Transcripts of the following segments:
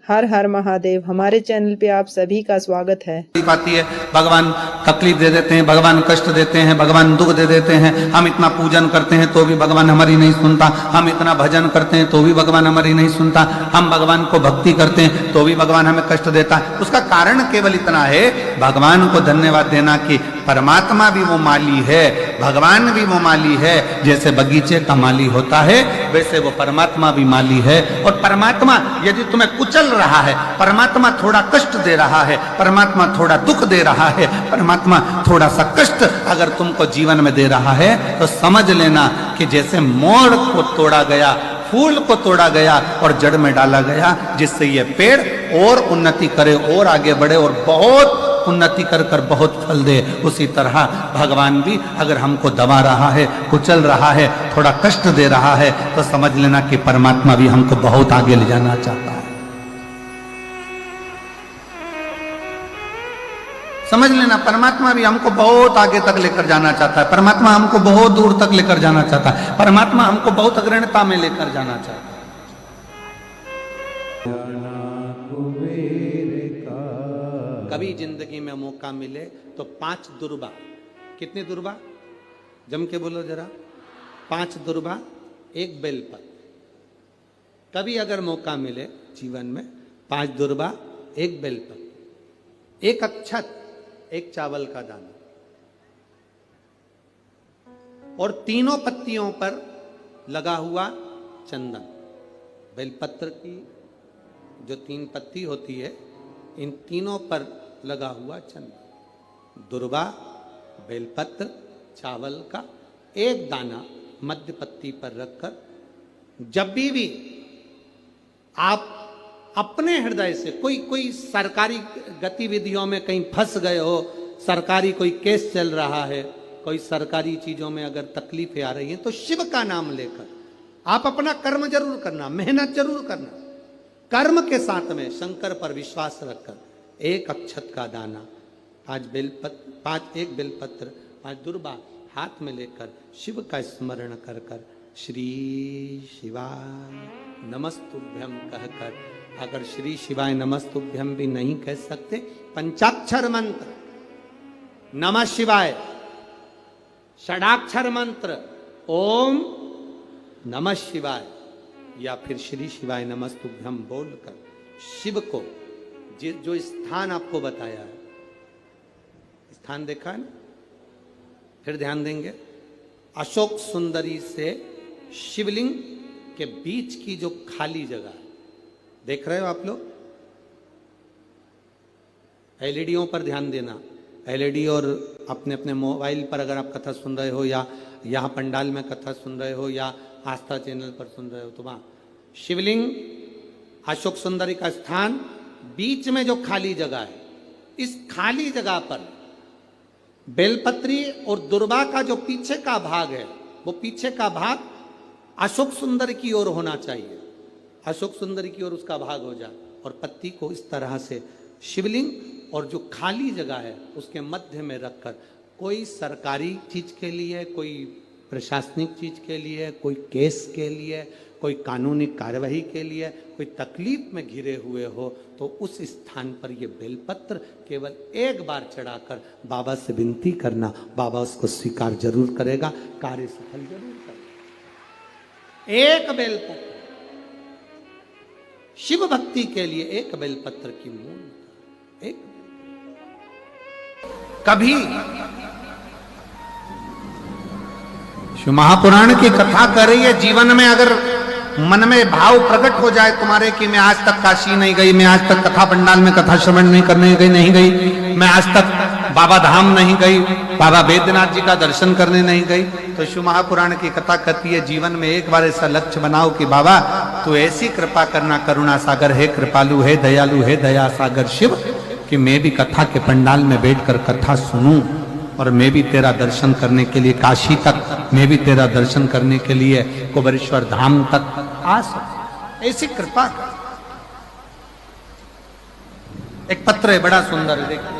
हर हर महादेव। हमारे चैनल पे आप सभी का स्वागत है। पाती है, भगवान तकलीफ दे देते हैं, भगवान कष्ट देते हैं, भगवान दुख दे देते हैं। हम इतना पूजन करते हैं तो भी भगवान हमारी नहीं सुनता, हम इतना भजन करते हैं तो भी भगवान हमारी नहीं सुनता, हम भगवान को भक्ति करते हैं तो भी भगवान हमें कष्ट देता है। उसका कारण केवल इतना है, भगवान को धन्यवाद देना कि परमात्मा भी वो माली है, भगवान भी वो माली है। जैसे बगीचे का माली होता है वैसे वो परमात्मा भी माली है। और परमात्मा यदि तुम्हें कुचल रहा है, परमात्मा थोड़ा कष्ट दे रहा है, परमात्मा थोड़ा दुख दे रहा है, परमात्मा थोड़ा सा कष्ट अगर तुमको जीवन में दे रहा है तो समझ लेना कि जैसे मोड़ को तोड़ा गया, फूल को तोड़ा गया और जड़ में डाला गया, जिससे ये पेड़ और उन्नति करे और आगे बढ़े और बहुत उन्नति कर कर बहुत फल दे, उसी तरह भगवान भी अगर हमको दबा रहा है, कुचल रहा है, थोड़ा कष्ट दे रहा है तो समझ लेना कि परमात्मा भी हमको बहुत आगे ले जाना चाहता है। समझ लेना, परमात्मा भी हमको बहुत आगे तक लेकर जाना चाहता है, परमात्मा हमको बहुत दूर तक लेकर जाना चाहता है, परमात्मा हमको बहुत अग्रणता में लेकर जाना चाहता है। कभी जिंदगी में मौका मिले तो 5 दुर्बा, कितनी दुर्बा जम के बोलो जरा, 5 दुर्बा 1 बेलपत्र। कभी अगर मौका मिले जीवन में 5 दुर्बा 1 बेलपत्र, 1 अक्षत, 1 चावल का दाना और तीनों पत्तियों पर लगा हुआ चंदन। बेलपत्र की जो 3 पत्ती होती है, इन तीनों पर लगा हुआ चंदन, दुर्बा, बेलपत्र, चावल का 1 दाना मध्य पत्ती पर रखकर, जब भी आप अपने हृदय से कोई सरकारी गतिविधियों में कहीं फंस गए हो, सरकारी कोई केस चल रहा है, कोई सरकारी चीजों में अगर तकलीफें आ रही हैं, तो शिव का नाम लेकर आप अपना कर्म जरूर करना, मेहनत जरूर करना, कर्म के साथ में शंकर पर विश्वास रखकर 1 अक्षत का दाना, 1 बेलपत्र, 5 दुर्बा हाथ में लेकर शिव का स्मरण कर कर श्री शिवाय नमस्तुभ्यम कहकर, अगर श्री शिवाय नमस्तुभ्यम भी नहीं कह सकते, पंचाक्षर मंत्र नमः शिवाय, षडाक्षर मंत्र ओम नमः शिवाय, या फिर श्री शिवाय नमस्तुभ्यम बोलकर शिव को जो स्थान आपको बताया है, स्थान देखा है ना, फिर ध्यान देंगे, अशोक सुंदरी से शिवलिंग के बीच की जो खाली जगह है, देख रहे हो आप लोग, एलईडीओं पर ध्यान देना, एलईडी और अपने अपने मोबाइल पर अगर आप कथा सुन रहे हो या यहाँ पंडाल में कथा सुन रहे हो या आस्था चैनल पर सुन रहे हो, तो वहां शिवलिंग, अशोक सुंदरी का स्थान, बीच में जो खाली जगह है, इस खाली जगह पर बेलपत्री और दुर्बा का जो पीछे का भाग है, वो पीछे का भाग अशोक सुंदर की ओर होना चाहिए, अशोक सुंदर की ओर उसका भाग हो जाए, और पत्ती को इस तरह से शिवलिंग और जो खाली जगह है उसके मध्य में रखकर, कोई सरकारी चीज के लिए, कोई प्रशासनिक चीज के लिए, कोई केस के लिए, कोई कानूनी कार्यवाही के लिए, कोई तकलीफ में घिरे हुए हो, तो उस स्थान पर ये बेलपत्र केवल 1 बार चढ़ाकर बाबा से विनती करना, बाबा उसको स्वीकार जरूर करेगा, कार्य सफल जरूर करेगा। 1 बेलपत्र शिव भक्ति के लिए, 1 बेलपत्र की मूल, 1 कभी शिव महापुराण की कथा कर रही है, जीवन में अगर मन में भाव प्रकट हो जाए तुम्हारे कि मैं आज तक काशी नहीं गई, मैं आज तक कथा पंडाल में कथा श्रवण नहीं करने गई, नहीं गई, मैं आज तक बाबा धाम नहीं गई, बाबा बैद्यनाथ जी का दर्शन करने नहीं गई, तो शिव महापुराण की कथा कहती है, जीवन में एक बार ऐसा लक्ष्य बनाओ कि बाबा तू ऐसी कृपा करना, करुणा सागर है, कृपालु है, दयालु है, दया सागर शिव, कि मैं भी कथा के पंडाल में बैठकर कथा सुनूं और मैं भी तेरा दर्शन करने के लिए काशी तक, मैं भी तेरा दर्शन करने के लिए कुबेरेश्वर धाम तक आ सकूं, ऐसी कृपा कर। एक पत्र है बड़ा सुंदर है, देखिए,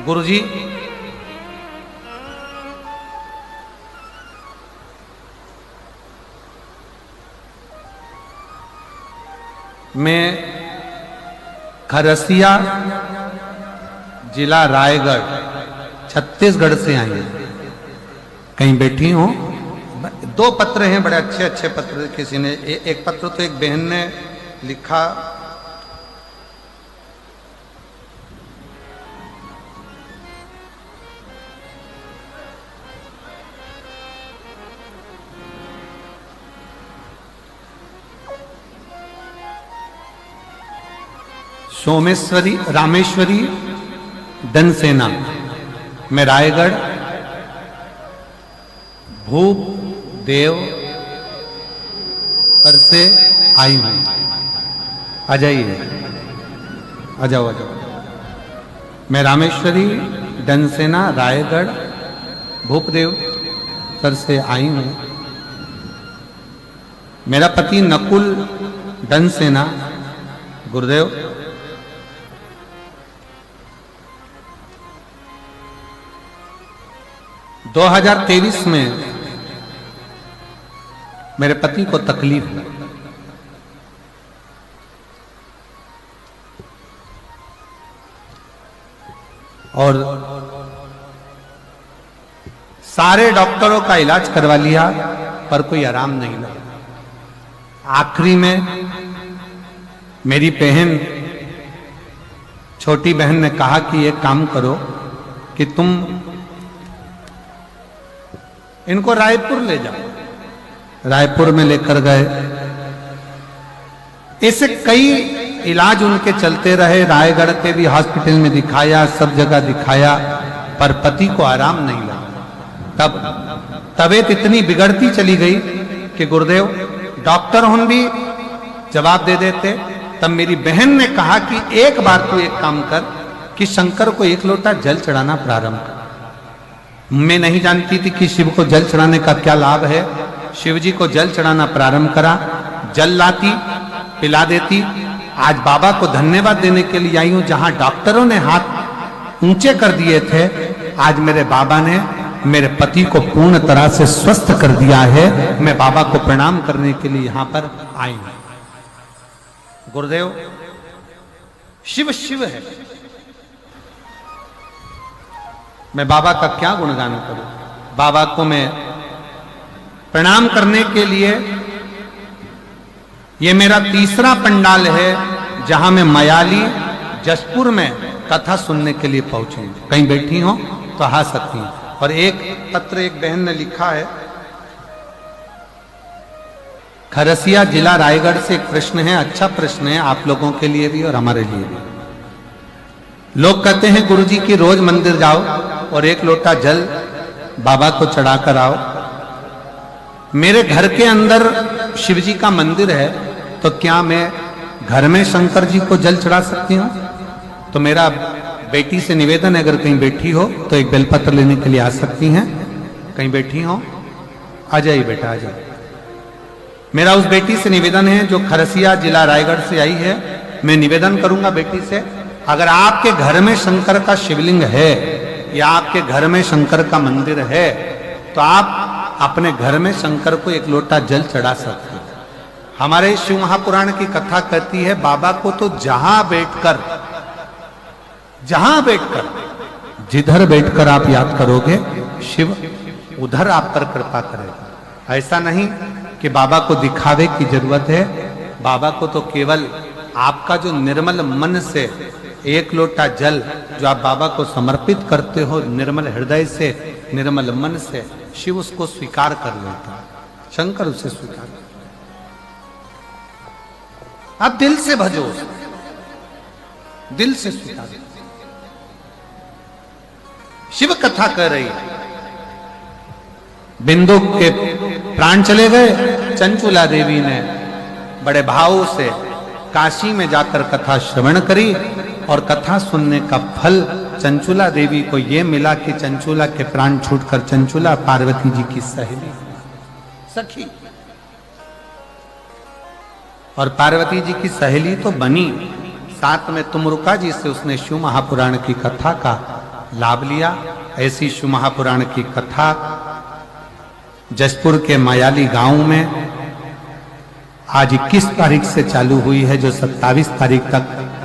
गुरुजी मैं खरसिया जिला रायगढ़ छत्तीसगढ़ से आई हूं। कहीं बैठी हूं। 2 पत्र हैं, बड़े अच्छे अच्छे पत्र। किसी ने एक पत्र तो एक बहन ने लिखा, सोमेश्वरी रामेश्वरी धनसेना, मैं रायगढ़ भूप देव पर से आई हूं। आ जाइए, आ जाओ, आ जाओ। मैं रामेश्वरी धनसेना रायगढ़ भूपदेव पर से आई हूं। मेरा पति नकुल धनसेना, गुरुदेव, दो 2023 में मेरे पति को तकलीफ हुई। और सारे डॉक्टरों का इलाज करवा लिया पर कोई आराम नहीं लगा। आखिरी में मेरी बहन, छोटी बहन ने कहा कि एक काम करो कि तुम इनको रायपुर ले जाओ। रायपुर में लेकर गए। ऐसे कई इलाज उनके चलते रहे। रायगढ़ के भी हॉस्पिटल में दिखाया, सब जगह दिखाया, पर पति को आराम नहीं लगा। तब तबीयत इतनी बिगड़ती चली गई कि गुरुदेव डॉक्टर हम भी जवाब दे देते। तब मेरी बहन ने कहा कि एक बार तू एक काम कर कि शंकर को 1 लोटा जल चढ़ाना प्रारंभ कर। मैं नहीं जानती थी कि शिव को जल चढ़ाने का क्या लाभ है। शिव जी को जल चढ़ाना प्रारंभ करा। जल लाती, पिला देती। आज बाबा को धन्यवाद देने के लिए आई हूं। जहां डॉक्टरों ने हाथ ऊंचे कर दिए थे, आज मेरे बाबा ने मेरे पति को पूर्ण तरह से स्वस्थ कर दिया है। मैं बाबा को प्रणाम करने के लिए यहां पर आई हूं। गुरुदेव, शिव शिव है। मैं बाबा का क्या गुणगान करूं। बाबा को मैं प्रणाम करने के लिए, ये मेरा तीसरा पंडाल है जहां मैं मयाली जसपुर में कथा सुनने के लिए पहुंची। कहीं बैठी हो तो आ सकती हूं। और एक पत्र एक बहन ने लिखा है, खरसिया जिला रायगढ़ से एक प्रश्न है। अच्छा प्रश्न है आप लोगों के लिए भी और हमारे लिए भी। लोग कहते हैं गुरुजी की रोज मंदिर जाओ और 1 लोटा जल बाबा को चढ़ा कर आओ। मेरे घर के अंदर शिव जी का मंदिर है, तो क्या मैं घर में शंकर जी को जल चढ़ा सकती हूँ? तो मेरा बेटी से निवेदन है, अगर कहीं बैठी हो तो एक बेलपत्र लेने के लिए आ सकती हैं। कहीं बैठी हो आ जाइए बेटा, आ जाइए। मेरा उस बेटी से निवेदन है जो खरसिया जिला रायगढ़ से आई है। मैं निवेदन करूंगा बेटी से, अगर आपके घर में शंकर का शिवलिंग है या आपके घर में शंकर का मंदिर है, तो आप अपने घर में शंकर को 1 लोटा जल चढ़ा सकते हैं। हमारे शिव महापुराण की कथा कहती है, बाबा को तो जहां बैठकर जिधर बैठकर आप याद करोगे, शिव उधर आप पर कृपा करेगा। ऐसा नहीं कि बाबा को दिखावे की जरूरत है। बाबा को तो केवल आपका जो निर्मल मन से 1 लोटा जल जो आप बाबा को समर्पित करते हो, निर्मल हृदय से, निर्मल मन से, शिव उसको स्वीकार कर लेता। शंकर उसे स्वीकार कर। आप दिल से भजो, दिल से स्वीकार। शिव कथा कर रही है। बिंदु के प्राण चले गए। चंचुला देवी ने बड़े भाव से काशी में जाकर कथा श्रवण करी और कथा सुनने का फल चंचुला देवी को यह मिला कि चंचुला के प्राण छूटकर चंचुला पार्वती जी की सहेली, सखी, और पार्वती जी की सहेली तो बनी, साथ में तुमरुका जी से उसने शिव महापुराण की कथा का लाभ लिया। ऐसी शिव महापुराण की कथा जशपुर के मायाली गांव में आज 21 तारीख से चालू हुई है, जो 27 तारीख तक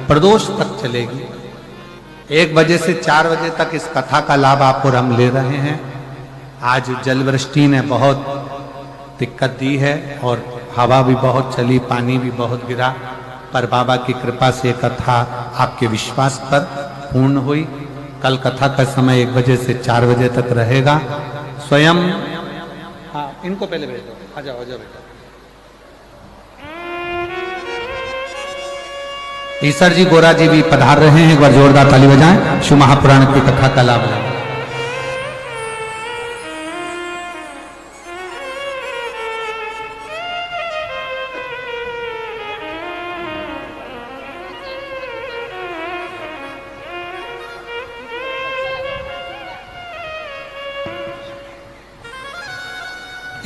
प्रदोष तक चलेगी। 1 बजे से 4 बजे तक इस कथा का लाभ आप और हम ले रहे हैं। आज जलवृष्टि ने बहुत दिक्कत दी है और हवा भी बहुत चली, पानी भी बहुत गिरा, पर बाबा की कृपा से कथा आपके विश्वास पर पूर्ण हुई। कल कथा का समय 1 बजे से 4 बजे तक रहेगा। स्वयं हाँ, इनको पहले भेज दो। आ जाओ बेटा। ईसर जी, गोरा जी भी पधार रहे हैं। एक बार जोरदार ताली बजाएं, शिव महापुराण की कथा का लाभ लें।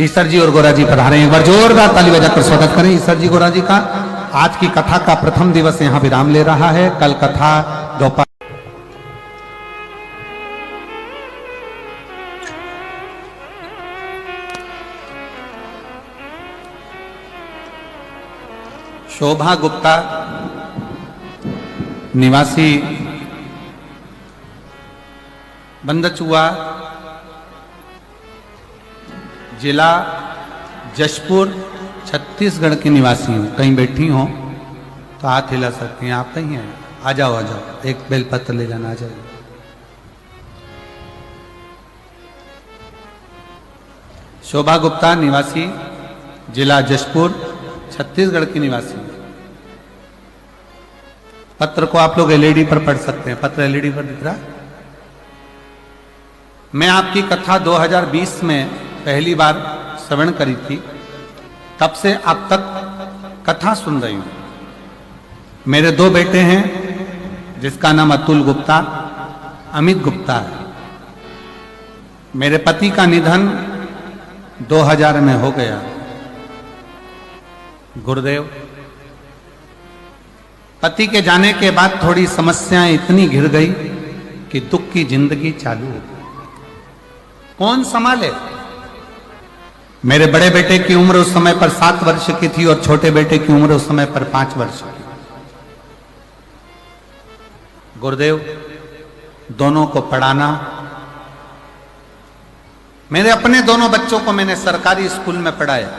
ईसर जी और गोरा जी पधारे हैं। एक बार जोरदार ताली बजाकर स्वागत करें ईसर जी, गोरा जी का। आज की कथा का प्रथम दिवस यहां विराम ले रहा है। कल कथा दोपहर शोभा गुप्ता निवासी बंदचुआ, जिला जशपुर, छत्तीसगढ़ की निवासी हूँ। कहीं बैठी हो तो हाथ हिला सकती हैं। आप कहीं हैं? आ जाओ। एक बेलपत्र ले जाना, आ जाइए। शोभा गुप्ता निवासी, जिला जशपुर, छत्तीसगढ़ की निवासी। पत्र को आप लोग एलईडी पर पढ़ सकते हैं। पत्र एलईडी पर दिख रहा है। मैं आपकी कथा 2020 में पहली बार श्रवण करी थी, तब से अब तक कथा सुन रही हूं। मेरे 2 बेटे हैं, जिसका नाम अतुल गुप्ता, अमित गुप्ता है। मेरे पति का निधन 2000 में हो गया। गुरुदेव, पति के जाने के बाद थोड़ी समस्याएं इतनी घिर गई कि दुख की जिंदगी चालू हो गई। कौन संभाले? मेरे बड़े बेटे की उम्र उस समय पर 7 वर्ष की थी और छोटे बेटे की उम्र उस समय पर 5 वर्ष की। गुरुदेव, दोनों को पढ़ाना, मेरे अपने दोनों बच्चों को मैंने सरकारी स्कूल में पढ़ाया।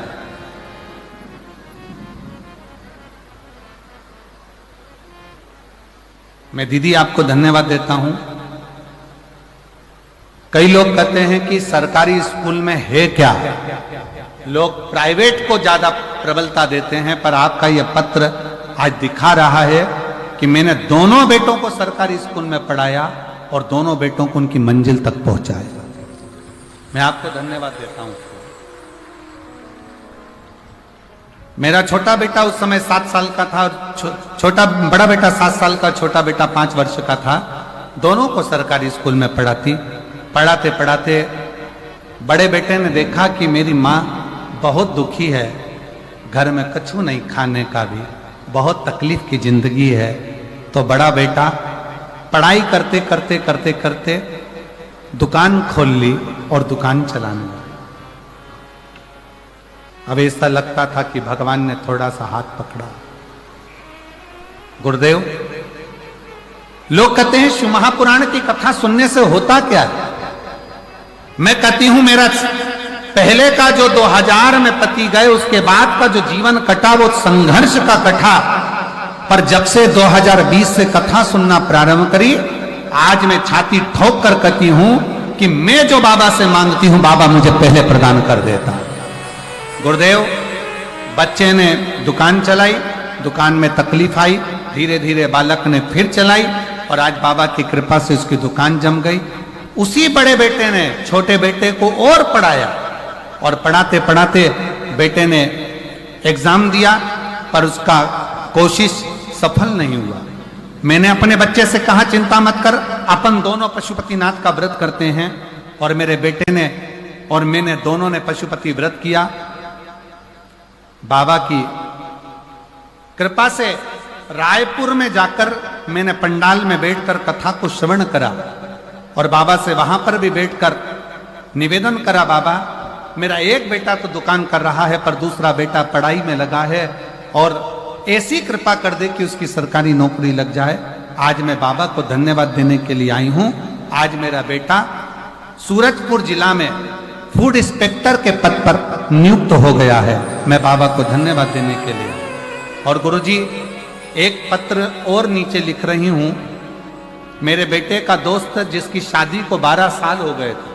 मैं दीदी आपको धन्यवाद देता हूं। कई लोग कहते हैं कि सरकारी स्कूल में है क्या, लोग प्राइवेट को ज्यादा प्रबलता देते हैं, पर आपका यह पत्र आज दिखा रहा है कि मैंने दोनों बेटों को सरकारी स्कूल में पढ़ाया और दोनों बेटों को उनकी मंजिल तक पहुंचाया। मैं आपको धन्यवाद देता हूं। मेरा छोटा बेटा उस समय 7 साल का था और बड़ा बेटा 7 साल का, छोटा बेटा 5 वर्ष का था। दोनों को सरकारी स्कूल में पढ़ाते पढ़ाते बड़े बेटे ने देखा कि मेरी माँ बहुत दुखी है, घर में कछु नहीं खाने का भी, बहुत तकलीफ की जिंदगी है। तो बड़ा बेटा पढ़ाई करते करते करते करते दुकान खोल ली और दुकान चलाने लगा। अब ऐसा लगता था कि भगवान ने थोड़ा सा हाथ पकड़ा। गुरुदेव, लोग कहते हैं शिव महापुराण की कथा सुनने से होता क्या है? मैं कहती हूं, मेरा पहले का जो 2000 में पति गए, उसके बाद का जो जीवन कटा वो संघर्ष का कटा। पर जब से 2020 से कथा सुनना प्रारंभ करी, आज मैं छाती ठोक कर कहती हूं कि मैं जो बाबा से मांगती हूं, बाबा मुझे पहले प्रदान कर देता। गुरुदेव, बच्चे ने दुकान चलाई, दुकान में तकलीफ आई, धीरे धीरे बालक ने फिर चलाई और आज बाबा की कृपा से उसकी दुकान जम गई। उसी बड़े बेटे ने छोटे बेटे को और पढ़ाया और पढ़ाते पढ़ाते बेटे ने एग्जाम दिया, पर उसका कोशिश सफल नहीं हुआ। मैंने अपने बच्चे से कहा, चिंता मत कर, अपन दोनों पशुपतिनाथ का व्रत करते हैं। और मेरे बेटे ने और मैंने दोनों ने पशुपति व्रत किया। बाबा की कृपा से रायपुर में जाकर मैंने पंडाल में बैठकर कथा को श्रवण करा। और बाबा से वहां पर भी बैठकर निवेदन करा, बाबा मेरा एक बेटा तो दुकान कर रहा है पर दूसरा बेटा पढ़ाई में लगा है, और ऐसी कृपा कर दे कि उसकी सरकारी नौकरी लग जाए। आज मैं बाबा को धन्यवाद देने के लिए आई हूं। आज मेरा बेटा सूरजपुर जिला में फूड इंस्पेक्टर के पद पर नियुक्त हो गया है। मैं बाबा को धन्यवाद देने के लिए। और गुरुजी एक पत्र और नीचे लिख रही हूं। मेरे बेटे का दोस्त जिसकी शादी को 12 साल हो गए थे,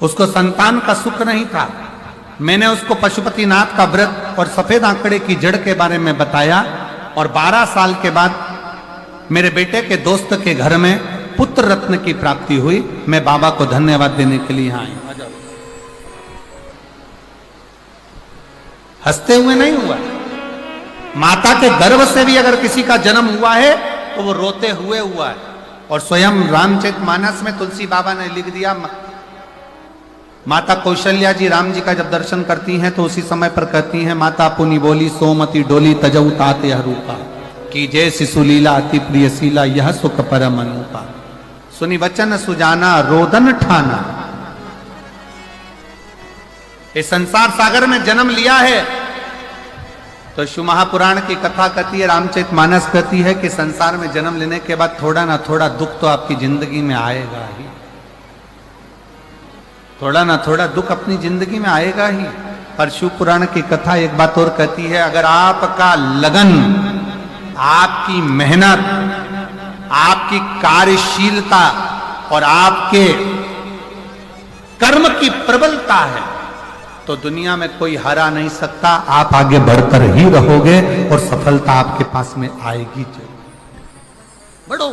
उसको संतान का सुख नहीं था। मैंने उसको पशुपतिनाथ का व्रत और सफेद आंकड़े की जड़ के बारे में बताया, और 12 साल के बाद मेरे बेटे के दोस्त के घर में पुत्र रत्न की प्राप्ति हुई। मैं बाबा को धन्यवाद देने के लिए यहां आई। हंसते हुए नहीं हुआ, माता के गर्भ से भी अगर किसी का जन्म हुआ है तो वो रोते हुए हुआ है। और स्वयं रामचरितमानस में तुलसी बाबा ने लिख दिया, माता कौशल्या जी राम जी का जब दर्शन करती हैं तो उसी समय पर कहती हैं, माता पुनि बोली सोमति डोली तजऊ ताते हरूपा की जय शिशु लीला अति प्रिय शीला यह सुख परम अनुपा सुनि वचन सुजाना रोदन ठाना। इस संसार सागर में जन्म लिया है तो शिव महापुराण की कथा कहती है, रामचरितमानस कहती है कि संसार में जन्म लेने के बाद थोड़ा ना थोड़ा दुख तो आपकी जिंदगी में आएगा ही, थोड़ा ना थोड़ा दुख अपनी जिंदगी में आएगा ही। पर शिव पुराण की कथा एक बात और कहती है, अगर आपका लगन, आपकी मेहनत, आपकी कार्यशीलता और आपके कर्म की प्रबलता है तो दुनिया में कोई हरा नहीं सकता। आप आगे बढ़कर ही रहोगे और सफलता आपके पास में आएगी। बढ़ो।